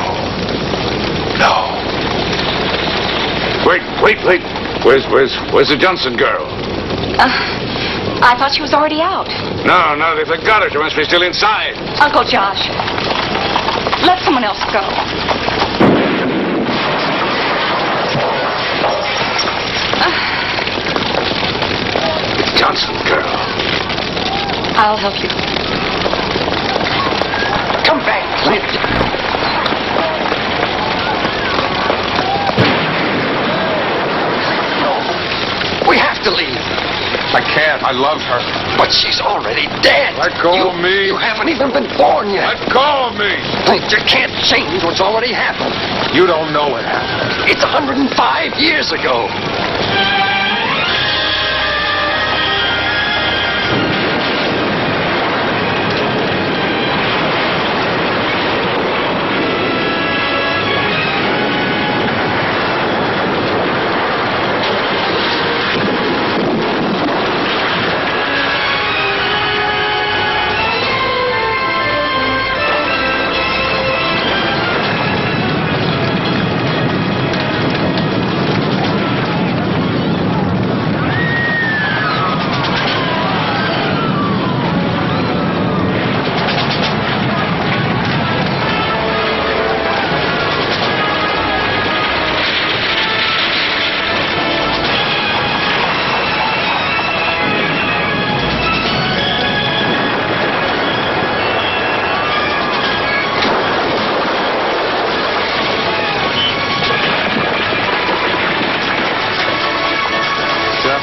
Wait. Where's the Johnson girl? I thought she was already out. No, they forgot her. She must be still inside. Uncle Josh, let someone else go. The Johnson girl. I'll help you. Come back, Clint. We have to leave. I can't. I love her. But she's already dead. Let go of me. You haven't even been born yet. Let go of me. Clint, you can't change what's already happened. You don't know what happened. It's 105 years ago.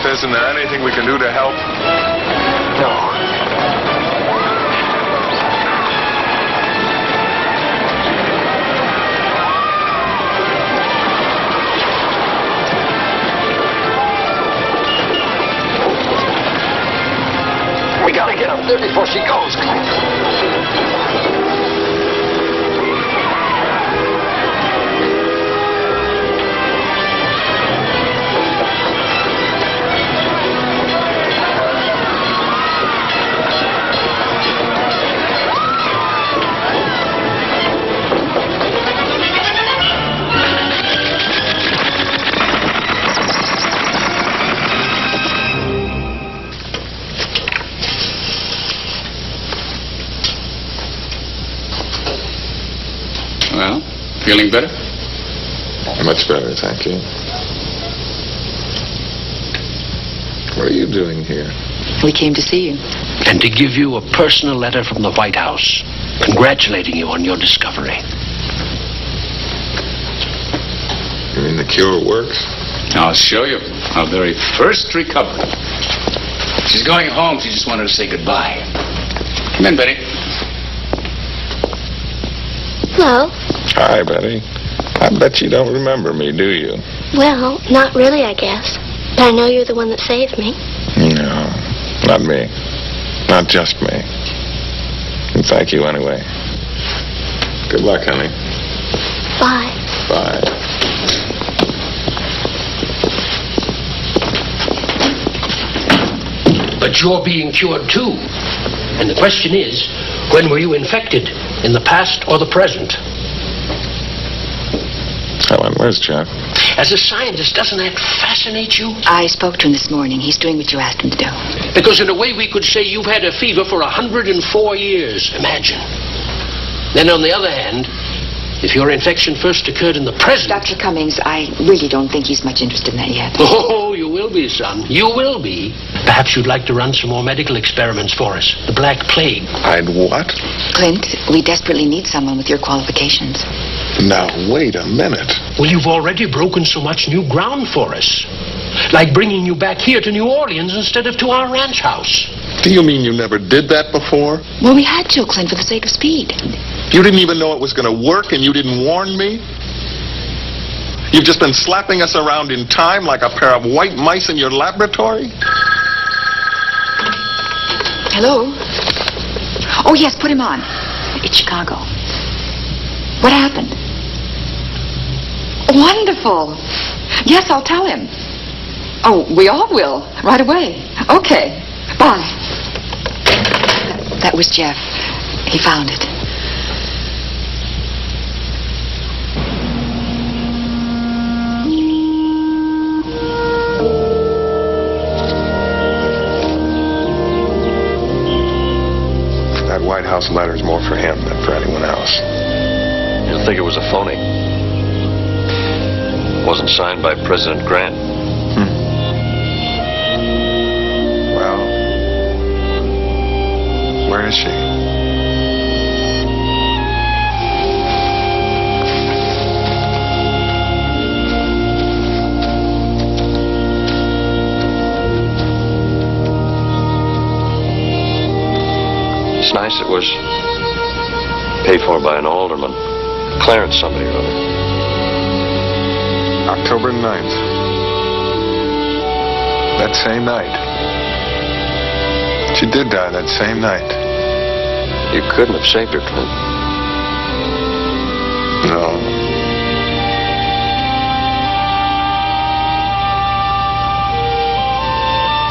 Isn't there anything we can do to help? No. We gotta get up there before she goes, Clint. Well, feeling better? Much better, thank you. What are you doing here? We came to see you. And to give you a personal letter from the White House, congratulating you on your discovery. You mean the cure works? I'll show you. Our very first recovery. She's going home. She just wanted to say goodbye. Come in, Betty. Hello. Hi, Betty. I bet you don't remember me, do you? Well, not really, I guess. But I know you're the one that saved me. No, not me. Not just me. And thank you anyway. Good luck, honey. Bye. Bye. But you're being cured too. And the question is, when were you infected? In the past or the present? Helen, where's Jeff? As a scientist, doesn't that fascinate you? I spoke to him this morning. He's doing what you asked him to do. Because in a way we could say you've had a fever for 104 years. Imagine. Then on the other hand, if your infection first occurred in the present... Dr. Cummings, I really don't think he's much interested in that yet. Oh, you will be, son. You will be. Perhaps you'd like to run some more medical experiments for us. The Black Plague. I'd what? Clint, we desperately need someone with your qualifications. Now, wait a minute. Well, you've already broken so much new ground for us. Like bringing you back here to New Orleans instead of to our ranch house. Do you mean you never did that before? Well, we had to, Clint, for the sake of speed. You didn't even know it was going to work and you didn't warn me? You've just been slapping us around in time like a pair of white mice in your laboratory? Hello? Oh, yes, put him on. It's Chicago. What happened? Wonderful. Yes, I'll tell him. Oh, we all will. Right away. Okay. Bye. That was Jeff. He found it. That White House letter is more for him than for anyone else. You'll think it was a phony. It wasn't signed by President Grant. Well, where is she? It's nice it was paid for by an alderman. Clarence somebody or other. October 9th. That same night. She did die that same night. You couldn't have saved her, Clint. No.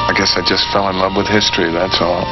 I guess I just fell in love with history, that's all.